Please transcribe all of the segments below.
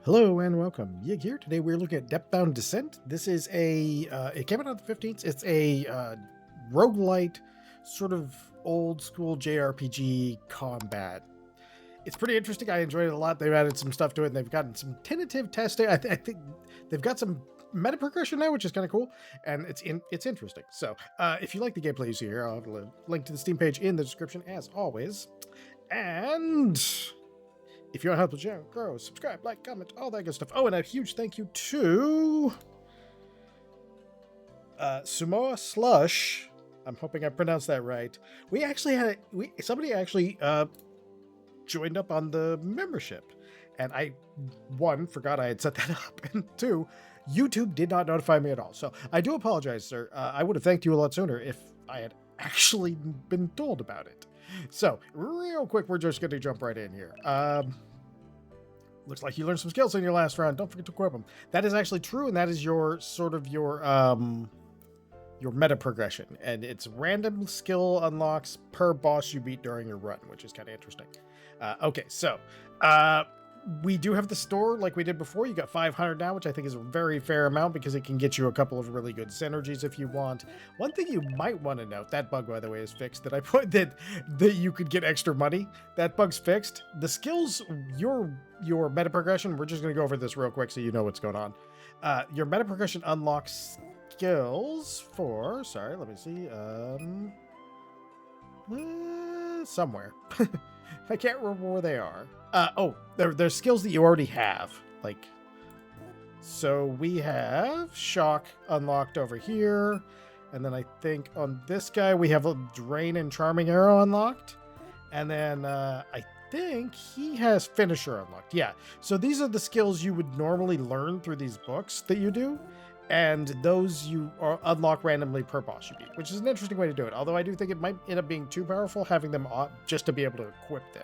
Hello and welcome. Yig here. Today we're looking at Depthbound Descent. This is it came out on the 15th. It's a roguelite, sort of old school JRPG combat. It's pretty interesting. I enjoyed it a lot. They've added some stuff to it and they've gotten some tentative testing. I think they've got some meta progression now, which is kind of cool. And it's interesting. So if you like the gameplay you see here, I'll have a link to the Steam page in the description as always. And if you want to help the channel grow, subscribe, like, comment, all that good stuff. Oh, and a huge thank you to Sumoa Slush. I'm hoping I pronounced that right. We actually had somebody actually joined up on the membership, and I forgot I had set that up, and two, YouTube did not notify me at all. So I do apologize, sir. I would have thanked you a lot sooner if I had actually been told about it. So, real quick, we're just going to jump right in here. Looks like you learned some skills in your last round. Don't forget to equip them. That is actually true, and that is your meta progression. And it's random skill unlocks per boss you beat during your run, which is kind of interesting. Okay, so we do have the store like we did before. You got 500 now, which I think is a very fair amount because it can get you a couple of really good synergies if you want. One thing you might want to note, that bug, by the way, is fixed, that I put that you could get extra money. That bug's fixed. The skills, your meta progression, we're just going to go over this real quick so you know what's going on. Your meta progression unlocks skills for, sorry, let me see, somewhere. I can't remember where they are. They're skills that you already have. Like, so we have Shock unlocked over here. And then I think on this guy, we have a Drain and Charming Arrow unlocked. And then I think he has Finisher unlocked. Yeah. So these are the skills you would normally learn through these books that you do. And those you unlock randomly per boss you beat, which is an interesting way to do it. Although I do think it might end up being too powerful having them just to be able to equip them.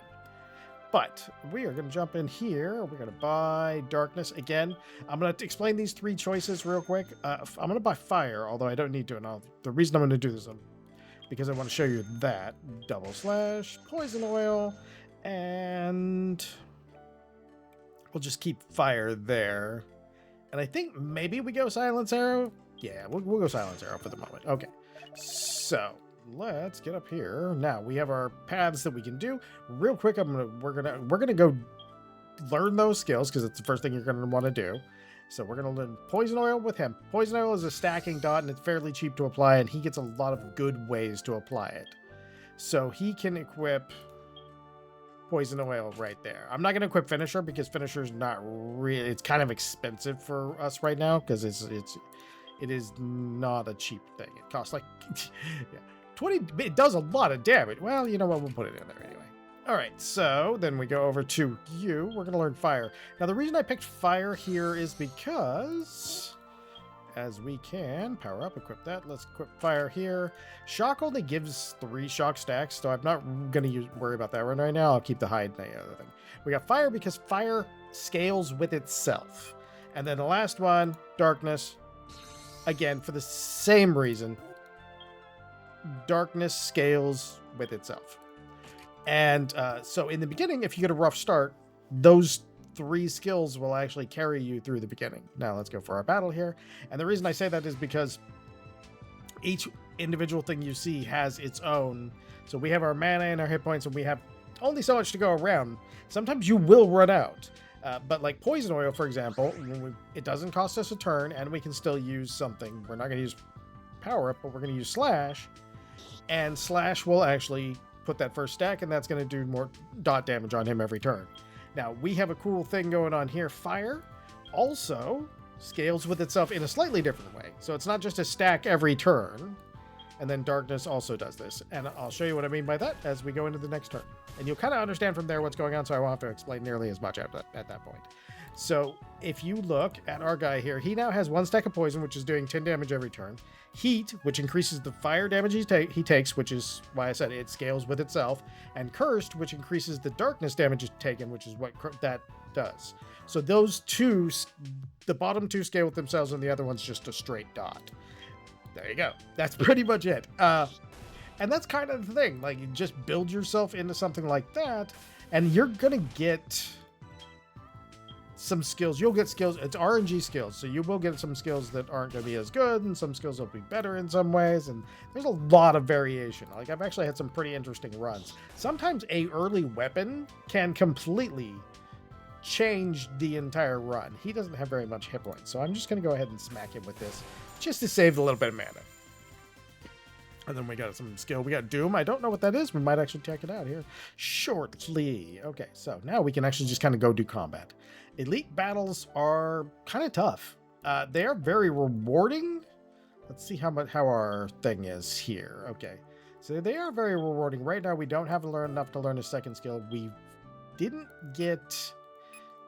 But we are going to jump in here. We're going to buy Darkness again. I'm going to explain these three choices real quick. I'm going to buy Fire, although I don't need to. And the reason I'm going to do this is because I want to show you that. Double slash, Poison Oil, and we'll just keep Fire there. And I think maybe we go Silence Arrow. Yeah, we'll go Silence Arrow for the moment. Okay, so let's get up here. Now we have our paths that we can do. Real quick, we're gonna go learn those skills because it's the first thing you're gonna want to do. So we're gonna learn Poison Oil with him. Poison Oil is a stacking dot and it's fairly cheap to apply, and he gets a lot of good ways to apply it. So he can equip Poison Oil right there. I'm not going to equip Finisher because Finisher's not really, it's kind of expensive for us right now because it is not a cheap thing. It costs like yeah, 20, it does a lot of damage. Well, you know what, we'll put it in there anyway. All right, so then we go over to you. We're going to learn Fire. Now the reason I picked Fire here is because as we can power up, equip that. Let's equip Fire here. Shock only gives 3 shock stacks, so I'm not going to worry about that one right now. I'll keep the hide and the other thing. We got Fire because Fire scales with itself. And then the last one, Darkness. Again, for the same reason. Darkness scales with itself. And so in the beginning, if you get a rough start, those 3 skills will actually carry you through the beginning. Now let's go for our battle here. And the reason I say that is because each individual thing you see has its own. So we have our mana and our hit points, and we have only so much to go around. Sometimes you will run out. But like Poison Oil, for example, it doesn't cost us a turn, and we can still use something. We're not going to use Power Up, but we're going to use Slash. And Slash will actually put that first stack, and that's going to do more dot damage on him every turn. Now, we have a cool thing going on here. Fire also scales with itself in a slightly different way. So it's not just a stack every turn. And then Darkness also does this. And I'll show you what I mean by that as we go into the next turn. And you'll kind of understand from there what's going on, so I won't have to explain nearly as much at that point. So if you look at our guy here, he now has 1 stack of poison, which is doing 10 damage every turn. Heat, which increases the fire damage he takes, which is why I said it scales with itself. And Cursed, which increases the darkness damage taken, which is what that does. So those two, the bottom 2 scale with themselves, and the other one's just a straight dot. There you go. That's pretty much it. And that's kind of the thing. Like, you just build yourself into something like that, and you're going to get some skills. You'll get skills. It's RNG skills, so you will get some skills that aren't going to be as good, and some skills will be better in some ways. And there's a lot of variation. Like, I've actually had some pretty interesting runs. Sometimes a early weapon can completely change the entire run. He doesn't have very much hit points, so I'm just going to go ahead and smack him with this just to save a little bit of mana. And then we got some skill. We got Doom. I don't know what that is. We might actually check it out here shortly. Okay, so now we can actually just kind of go do combat. Elite battles are kind of tough. They are very rewarding. Let's see how our thing is here. Okay, so they are very rewarding. Right now, we don't have enough to learn a second skill. We didn't get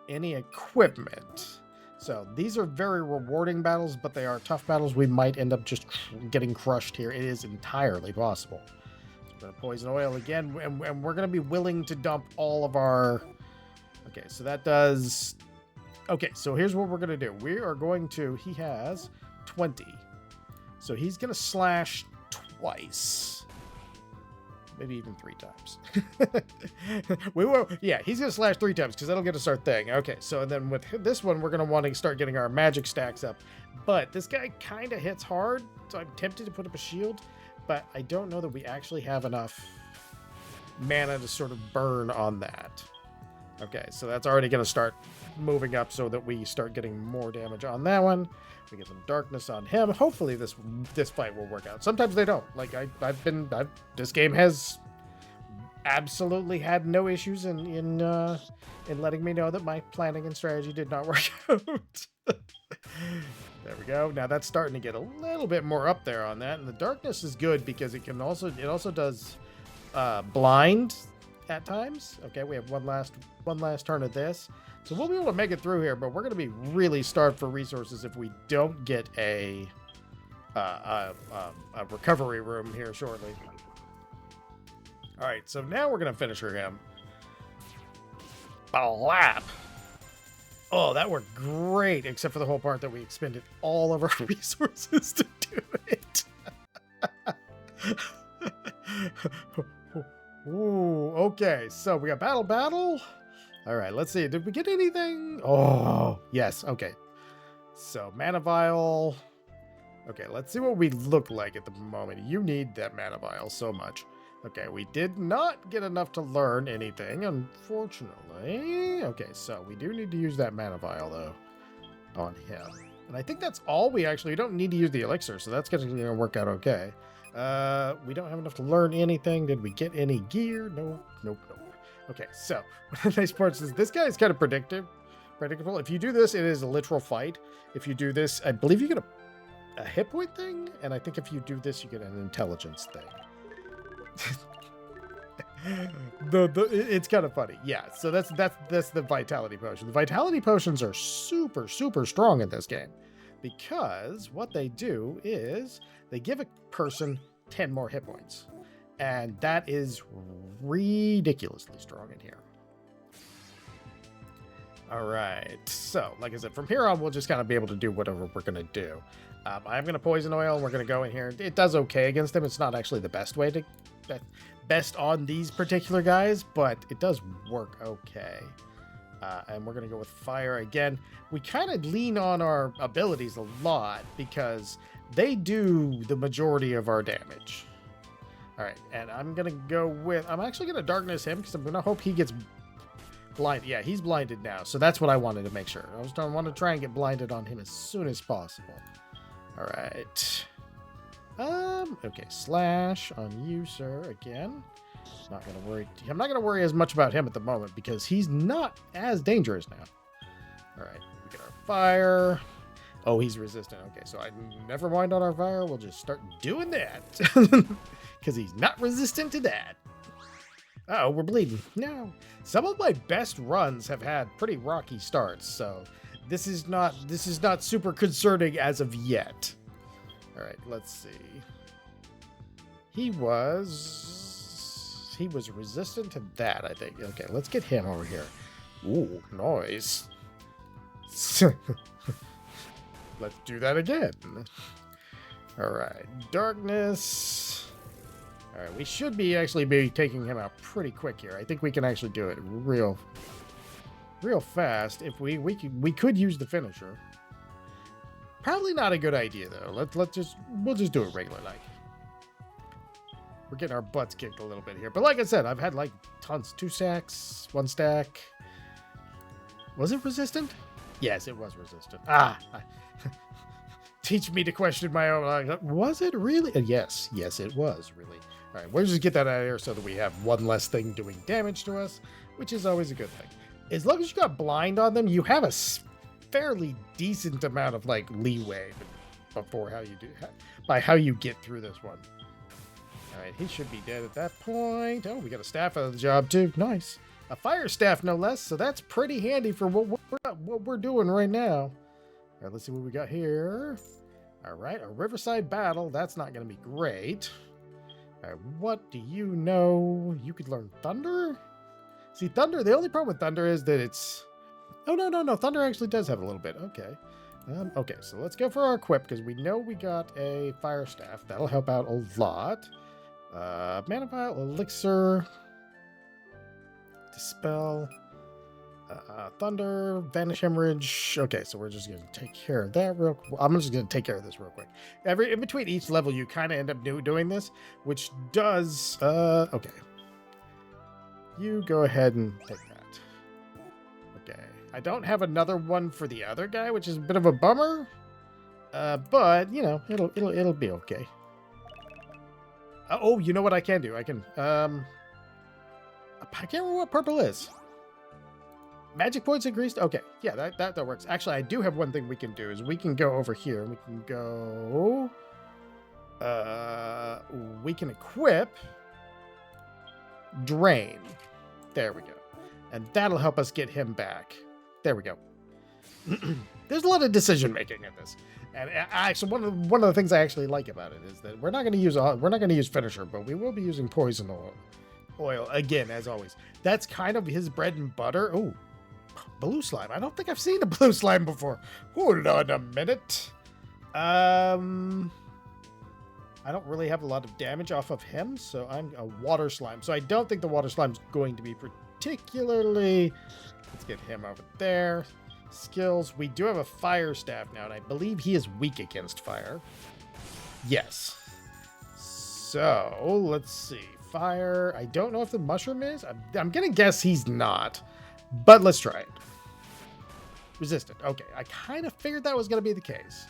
any equipment. So these are very rewarding battles, but they are tough battles. We might end up just getting crushed here. It is entirely possible. So we're going to poison oil again, and we're going to be willing to dump all of our... Okay, so that does... Okay, so here's what we're going to do. We are going to... He has 20. So he's going to slash twice. Maybe even 3 times. We will, yeah, he's going to slash 3 times because that'll get us our thing. Okay, so then with this one, we're going to want to start getting our magic stacks up. But this guy kind of hits hard, so I'm tempted to put up a shield, but I don't know that we actually have enough mana to sort of burn on that. Okay, so that's already going to start moving up so that we start getting more damage on that one. We get some darkness on him. Hopefully this fight will work out. Sometimes they don't. Like this game has absolutely had no issues in letting me know that my planning and strategy did not work out. There we go. Now that's starting to get a little bit more up there on that, and the darkness is good because it also does blind at times. Okay, we have one last turn of this. So we'll be able to make it through here, but we're going to be really starved for resources if we don't get a recovery room here shortly. All right, so now we're going to finish him. Blap. Oh, that worked great, except for the whole part that we expended all of our resources to do it. Ooh, okay, so we got battle. All right, let's see. Did we get anything? Oh, yes. Okay. So, mana vial. Okay, let's see what we look like at the moment. You need that mana vial so much. Okay, we did not get enough to learn anything, unfortunately. Okay, so we do need to use that mana vial, though, on him. And I think that's all we don't need to use the elixir, so that's going to work out okay. We don't have enough to learn anything. Did we get any gear? Nope. Okay, so one of the nice parts is this guy is kind of predictable. If you do this, it is a literal fight. If you do this, I believe you get a hit point thing, and I think if you do this, you get an intelligence thing. It's kind of funny. Yeah, so that's the vitality potion. The vitality potions are super, super strong in this game because what they do is they give a person 10 more hit points. And that is ridiculously strong in here. All right. So, like I said, from here on, we'll just kind of be able to do whatever we're going to do. I'm going to poison oil. We're going to go in here. It does okay against them. It's not actually the best way to... best on these particular guys, but it does work okay. And we're going to go with fire again. We kind of lean on our abilities a lot because they do the majority of our damage. All right, and I'm going to go with... I'm actually going to darkness him because I'm going to hope he gets blind. Yeah, he's blinded now, so that's what I wanted to make sure. I want to try and get blinded on him as soon as possible. All right. Okay, slash on you, sir, again. Not going to worry. I'm not going to worry as much about him at the moment because he's not as dangerous now. All right, we get our fire. Oh, he's resistant. Okay, so I never mind on our fire. We'll just start doing that. Because he's not resistant to that. Uh-oh, we're bleeding. No. Some of my best runs have had pretty rocky starts, so this is not super concerning as of yet. All right, let's see. He was resistant to that, I think. Okay, let's get him over here. Ooh, nice. Let's do that again. All right, darkness. All right, we should be actually taking him out pretty quick here. I think we can actually do it real real fast. If we could use the finisher. Probably not a good idea though. We'll just do it regular like. We're getting our butts kicked a little bit here, but like I said, I've had like tons. 2 stacks, 1 stack. Was it resistant? Yes, it was resistant. Teach me to question my own. Was it really? Yes, it was really. All right, we'll just get that out of here so that we have one less thing doing damage to us, which is always a good thing. As long as you got blind on them, you have a fairly decent amount of like leeway before how you get through this one. All right, he should be dead at that point. Oh, we got a staff out of the job too. Nice. A fire staff, no less. So that's pretty handy for what we're doing right now. All right, let's see what we got here. All right, a riverside battle. That's not going to be great. All right, what do you know? You could learn thunder? See, thunder, the only problem with thunder is that it's... Oh, no. Thunder actually does have a little bit. Okay. Okay, so let's go for our equip because we know we got a fire staff. That'll help out a lot. Mana vial, elixir, dispel, thunder, vanish hemorrhage. Okay, so we're just gonna take care of that real quick. I'm just gonna take care of this real quick. In between each level, you kind of end up doing this, which does. Okay, you go ahead and take that. Okay, I don't have another one for the other guy, which is a bit of a bummer. But you know, it'll be okay. Oh, you know what I can do? I can, I can't remember what purple is. Magic points increased? Okay, yeah, that works. Actually, I do have one thing we can do, is we can go over here. We can go, we can equip Drain. There we go. And that'll help us get him back. There we go. There's a lot of decision making in this. And actually, one of the things I actually like about it is that we're not going to use finisher, but we will be using poison oil again, as always. That's kind of his bread and butter. Oh, blue slime. I don't think I've seen a blue slime before. Hold on a minute. I don't really have a lot of damage off of him, so I'm a water slime. So I don't think the water slime's going to be particularly. Let's get him over there. Skills. We do have a fire staff now, and I believe he is weak against fire. Yes. So, let's see. Fire. I don't know if the mushroom is. I'm going to guess he's not. But let's try it. Resistant. Okay. I kind of figured that was going to be the case.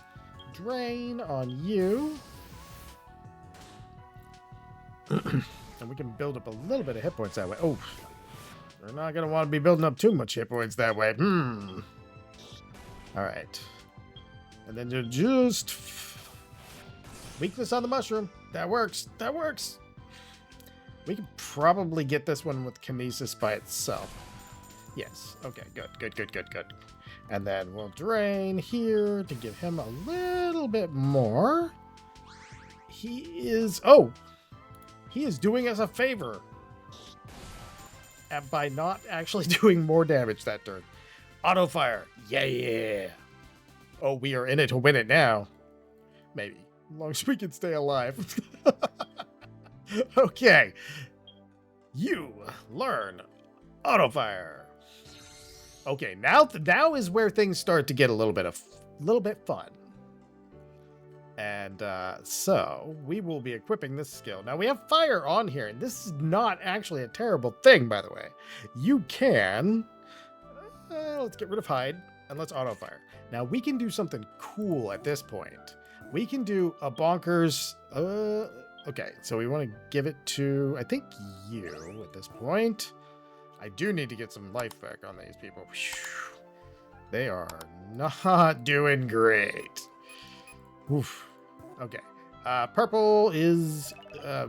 Drain on you. And we can build up a little bit of hit points that way. Oh. We're not going to want to be building up too much hit points that way. All right. And then you just... Weakness on the mushroom. That works. That works. We could probably get this one with Kinesis by itself. Yes. Okay, good. And then we'll drain here to give him a little bit more. He is... Oh! He is doing us a favor. And by not actually doing more damage that turn. Auto fire. Yeah. Oh, we are in it to win it now. Maybe. As long as we can stay alive. Okay. You learn auto fire. Okay, now is where things start to get a little bit fun. And so we will be equipping this skill. Now we have fire on here, and this is not actually a terrible thing, by the way. You can... let's get rid of hide, and let's auto fire. Now we can do something cool at this point. We can do a bonkers... okay, so we want to give it to, I think, you at this point. I do need to get some life back on these people. Whew. They are not doing great. Oof. Okay. Purple is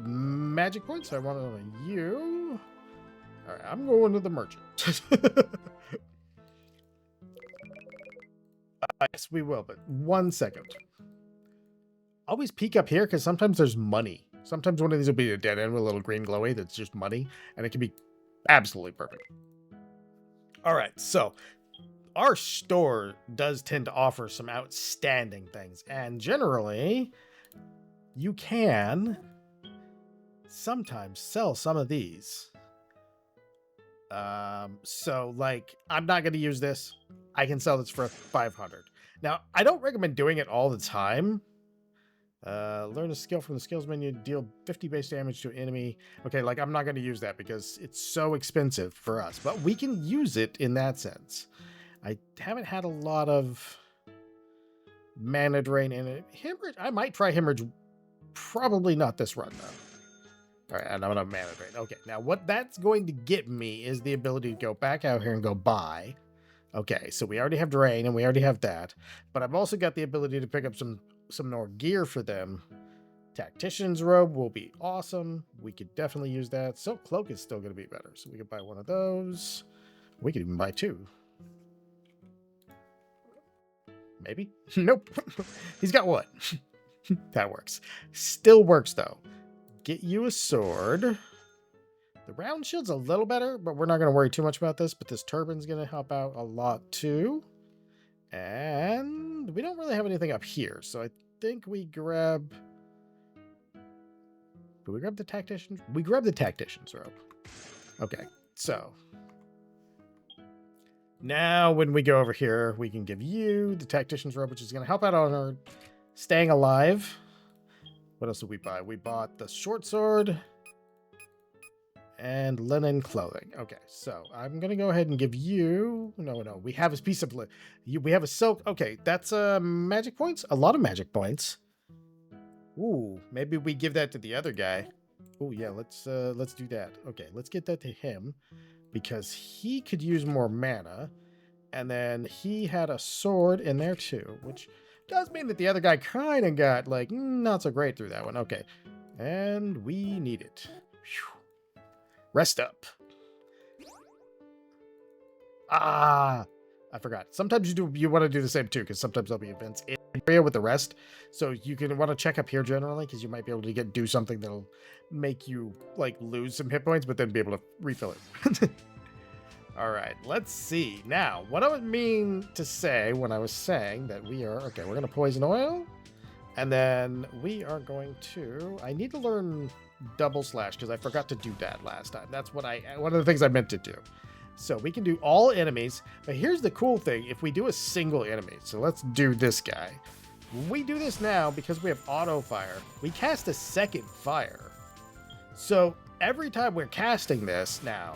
magic points. So I want it on you. All right, I'm going to the merchant. Yes, we will, but 1 second. Always peek up here because sometimes there's money. Sometimes one of these will be a dead end with a little green glowy that's just money, and it can be absolutely perfect. All right, so our store does tend to offer some outstanding things, and generally you can sometimes sell some of these. So like, I'm not going to use this. I can sell this for 500. Now, I don't recommend doing it all the time. Learn a skill from the skills menu, deal 50 base damage to an enemy. Okay, like I'm not going to use that because it's so expensive for us, but we can use it in that sense. I haven't had a lot of mana drain in it. Hemorrhage, I might try hemorrhage. Probably not this run though. All right, and I'm gonna mana drain. Okay, now what that's going to get me is the ability to go back out here and go buy. Okay, so we already have drain and we already have that, but I've also got the ability to pick up some more gear for them. Tactician's robe will be awesome. We could definitely use that. Silk cloak is still going to be better, so we could buy one of those. We could even buy two. Maybe? Nope. He's got one. That works. Still works though. Get you a sword. The round shield's a little better, but we're not going to worry too much about this. But this turban's going to help out a lot too. And we don't really have anything up here, so I think we grab... Do we grab the tactician? We grab the tactician's robe. Okay, so... Now when we go over here, we can give you the tactician's robe, which is going to help out on our staying alive. What else did we buy? We bought the short sword and linen clothing. Okay, so I'm gonna go ahead and give you... No, we have a piece of... We have a silk. Okay, that's magic points. A lot of magic points. Ooh, maybe we give that to the other guy. Oh yeah, let's do that. Okay, let's get that to him because he could use more mana, and then he had a sword in there too, which does mean that the other guy kind of got like not so great through that one. Okay, and we need it. Whew. Rest up. Ah, I forgot. Sometimes you want to do the same too, because sometimes there'll be events in the area with the rest. So you can want to check up here generally, because you might be able to do something that'll make you like lose some hit points, but then be able to refill it. All right, let's see. Now, what I would mean to say when I was saying that we are... Okay, we're going to poison oil. And then we are going to... I need to learn double slash because I forgot to do that last time. That's what one of the things I meant to do. So we can do all enemies. But here's the cool thing. If we do a single enemy, so let's do this guy. We do this now because we have auto fire. We cast a second fire. So every time we're casting this now,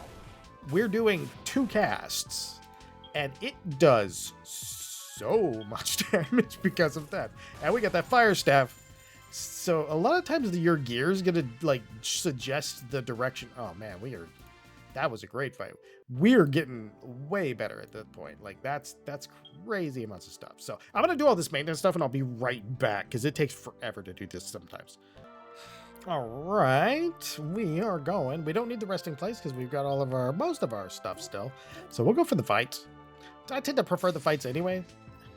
we're doing 2 casts, and it does so much damage because of that. And we got that fire staff. So a lot of times your gear is gonna like suggest the direction. Oh man, that was a great fight. We're getting way better at that point. Like that's crazy amounts of stuff. So I'm gonna do all this maintenance stuff and I'll be right back because it takes forever to do this sometimes. All right, we are going. We don't need the resting place because we've got most of our stuff still. So we'll go for the fights. I tend to prefer the fights anyway.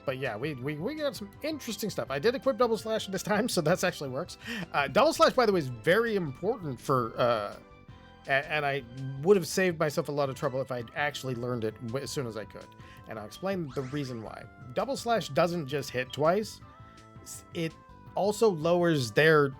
But yeah, we got some interesting stuff. I did equip double slash this time, so that actually works. Double slash, by the way, is very important for... and I would have saved myself a lot of trouble if I'd actually learned it as soon as I could. And I'll explain the reason why. Double slash doesn't just hit twice. It also lowers their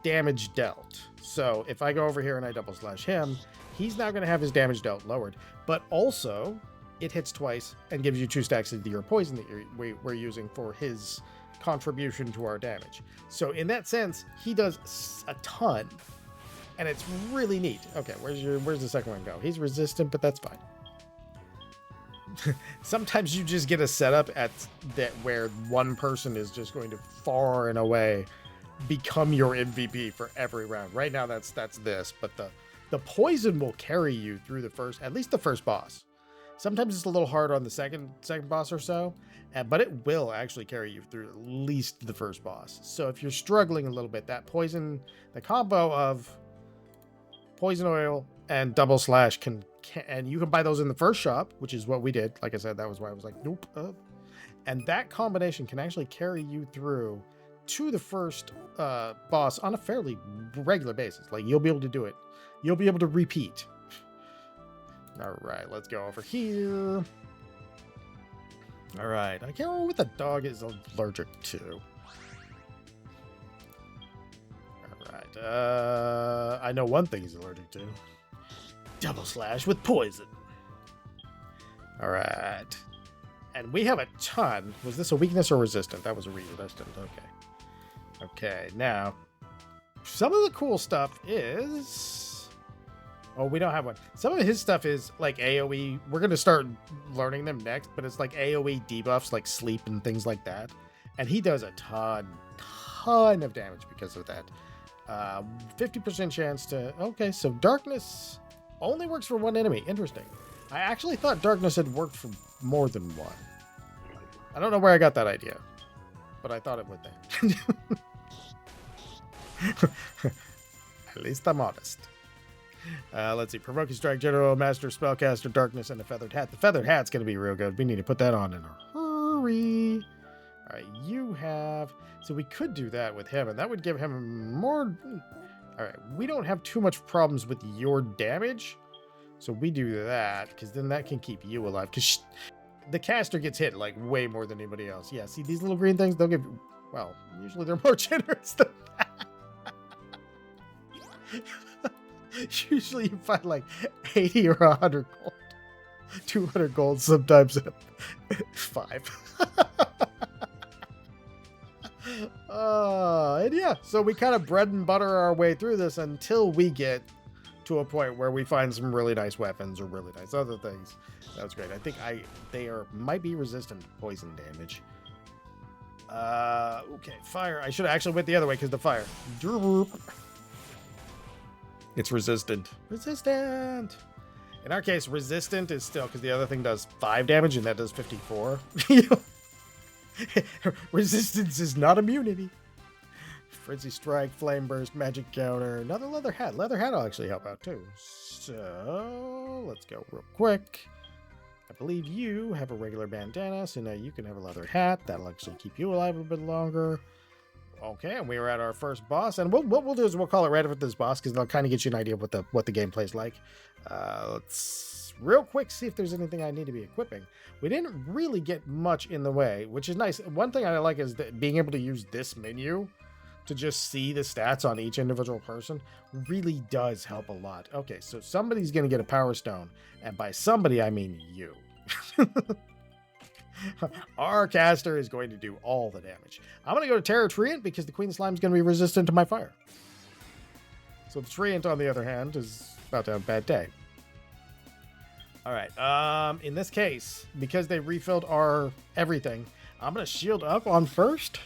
damage dealt. So if I go over here and I double slash him, he's now going to have his damage dealt lowered. But also, it hits twice and gives you 2 stacks of your poison that we're using for his contribution to our damage. So in that sense, he does a ton. And it's really neat. Okay, where's the second one go? He's resistant, but that's fine. Sometimes you just get a setup at that where one person is just going to far and away become your MVP for every round. Right now that's this, but the poison will carry you through at least the first boss. Sometimes it's a little hard on the second boss or so, but it will actually carry you through at least the first boss. So if you're struggling a little bit, that poison, the combo of poison oil and double slash and you can buy those in the first shop, which is what we did. Like I said, that was why I was like, nope. And that combination can actually carry you through to the first boss on a fairly regular basis. Like you'll be able to do it. You'll be able to repeat. All right, let's go over here. All right, I can't remember what the dog is allergic to. All right, I know one thing he's allergic to. Double slash with poison. All right. And we have a ton. Was this a weakness or resistant? That was a resistant. Okay. Okay, now, some of the cool stuff is... Oh, we don't have one. Some of his stuff is like AoE. We're going to start learning them next, but it's like AoE debuffs, like sleep and things like that. And he does a ton of damage because of that. 50% chance to... Okay, so darkness only works for one enemy. Interesting. I actually thought darkness had worked for more than one. I don't know where I got that idea, but I thought it would then. At least I'm honest. Let's see. Provoking Strike, General, Master, Spellcaster, Darkness, and the Feathered Hat. The Feathered Hat's going to be real good. We need to put that on in a hurry. All right, you have... So we could do that with him, and that would give him more... All right, we don't have too much problems with your damage. So we do that, because then that can keep you alive. Because the caster gets hit, like, way more than anybody else. Yeah, see these little green things? They'll give... Well, usually they're more generous than that. Usually you find, like, 80 or 100 gold. 200 gold, sometimes 5. And yeah, so we kind of bread and butter our way through this until we get to a point where we find some really nice weapons or really nice other things. That was great. I think they might be resistant to poison damage. Okay, fire. I should have actually went the other way because the fire. It's resistant. Resistant. In our case, resistant is still because the other thing does 5 damage and that does 54. Resistance is not immunity. Frenzy Strike, Flame Burst, Magic Counter, another Leather Hat. Leather Hat will actually help out too. So let's go real quick. I believe you have a regular bandana, so now you can have a leather hat. That'll actually keep you alive a bit longer. Okay, and we are at our first boss, and what we'll do is we'll call it right after this boss because they'll kind of get you an idea of what the gameplay's like. Let's real quick see if there's anything I need to be equipping. We didn't really get much in the way, which is nice. One thing I like is that being able to use this menu to just see the stats on each individual person really does help a lot. Okay, so somebody's going to get a Power Stone, and by somebody, I mean you. Our caster is going to do all the damage. I'm going to go to Terror Treant because the Queen Slime is going to be resistant to my fire. So the Treant, on the other hand, is about to have a bad day. All right, in this case, because they refilled our everything, I'm going to shield up on first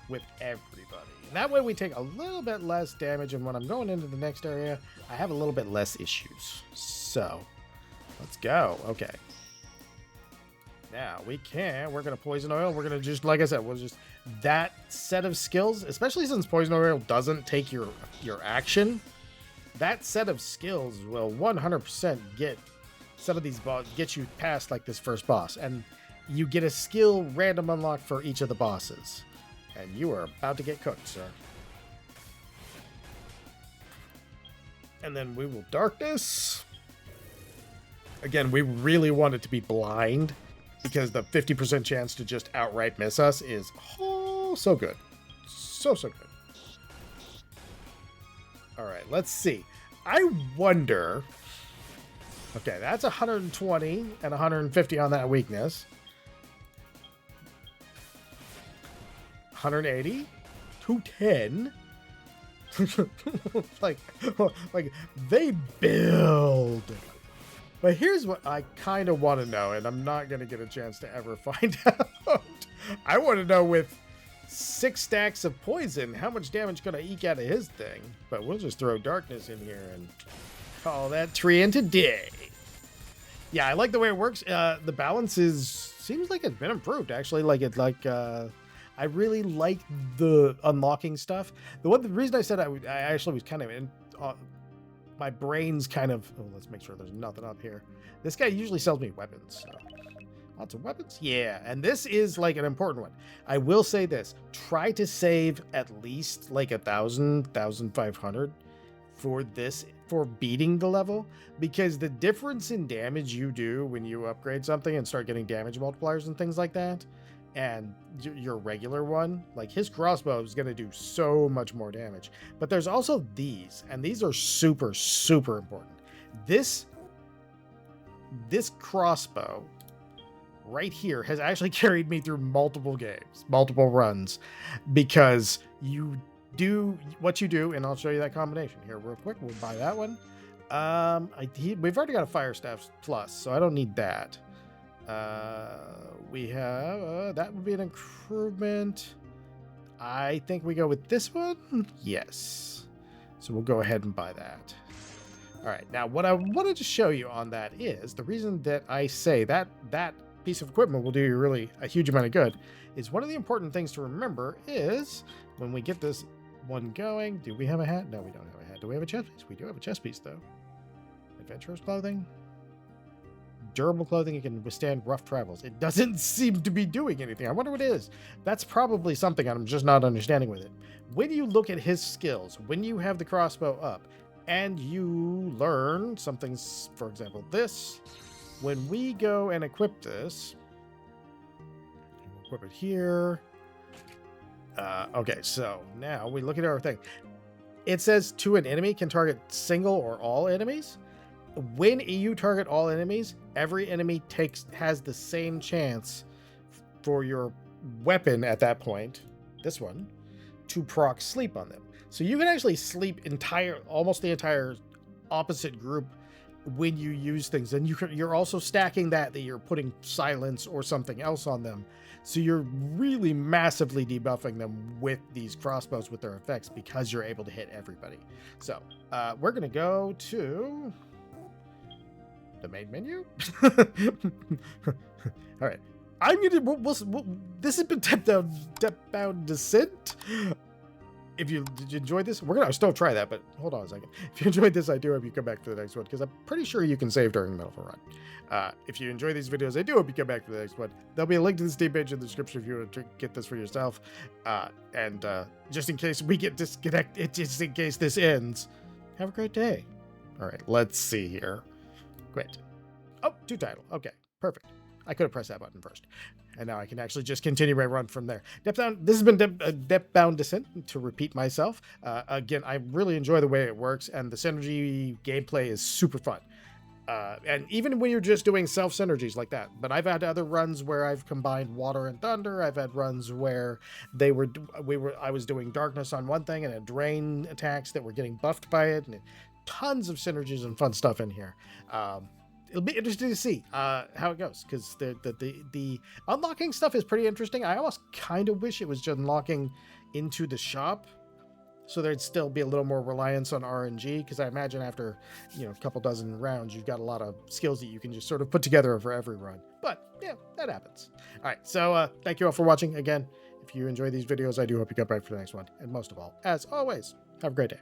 with everybody. And that way we take a little bit less damage, and when I'm going into the next area, I have a little bit less issues. So, let's go. Okay. Now, we're going to Poison Oil. We're going to just, like I said, we'll just, that set of skills, especially since Poison Oil doesn't take your action, that set of skills will 100% get some of these get you past, like, this first boss. And you get a skill random unlock for each of the bosses. And you are about to get cooked, sir. And then we will Darkness. Again, we really want it to be blind, because the 50% chance to just outright miss us is so good. So good. All right, let's see. I wonder... Okay, that's 120 and 150 on that weakness. 180, 210. like they build. But here's what I kind of want to know, and I'm not going to get a chance to ever find out. I want to know with 6 stacks of poison, how much damage can I eke out of his thing? But we'll just throw Darkness in here and call that tree in today. Yeah, I like the way it works. The balance seems like it's been improved, actually. I really like the unlocking stuff. The reason I said I actually was kind of in... my brain's kind of... Oh, let's make sure there's nothing up here. This guy usually sells me weapons. So. Lots of weapons? Yeah, and this is like an important one. I will say this. Try to save at least like 1,000, 1,500 for this, for beating the level. Because the difference in damage you do when you upgrade something and start getting damage multipliers and things like that, and your regular one, like his crossbow is going to do so much more damage. But there's also these, and these are super, super important. This this crossbow right here has actually carried me through multiple games, multiple runs, because you do what you do, and I'll show you that combination here real quick. We'll buy that one. We've already got a Fire Staff Plus, so I don't need that. We have that would be an improvement. I think we go with this one. Yes. So we'll go ahead and buy that. All right. Now, what I wanted to show you on that is the reason that I say that piece of equipment will do you really a huge amount of good is one of the important things to remember is when we get this one going, do we have a hat? No, we don't have a hat. Do we have a chest piece? We do have a chest piece, though. Adventurer's clothing. Durable clothing, it can withstand rough travels. It doesn't seem to be doing anything. I wonder what it is. That's probably something I'm just not understanding with it. When you look at his skills, when you have the crossbow up and you learn something, for example, this, when we go and equip this, equip it here. Okay, so now we look at our thing. It says to an enemy can target single or all enemies. When you target all enemies, every enemy has the same chance for your weapon at that point, this one, to proc sleep on them. So you can actually sleep almost the entire opposite group when you use things. And you're also stacking that you're putting silence or something else on them. So you're really massively debuffing them with these crossbows with their effects because you're able to hit everybody. So we're going to go to the main menu. All right. This has been Depthbound Descent. Did you enjoy this? We're gonna still try that, but hold on a second. If you enjoyed this, I do hope you come back to the next one because I'm pretty sure you can save during the middle of a run. If you enjoy these videos, I do hope you come back to the next one. There'll be a link to the Steam page in the description if you want to get this for yourself. And just in case we get disconnected, just in case this ends, have a great day. All right, let's see here. Quit. Oh, to title. Okay, perfect. I could have pressed that button first. And now I can actually just continue my run from there. This has been Depthbound Descent, to repeat myself. Again, I really enjoy the way it works, and the synergy gameplay is super fun. And even when you're just doing self-synergies like that. But I've had other runs where I've combined water and thunder. I've had runs where I was doing darkness on one thing and had drain attacks that were getting buffed by it. And tons of synergies and fun stuff in here. It'll be interesting to see how it goes, because the unlocking stuff is pretty interesting. I almost kind of wish it was just unlocking into the shop, so there'd still be a little more reliance on RNG, because I imagine after a couple dozen rounds, you've got a lot of skills that you can just sort of put together for every run. But yeah, that happens. All right, so thank you all for watching. Again, if you enjoy these videos, I do hope you come back for the next one. And most of all, as always, have a great day.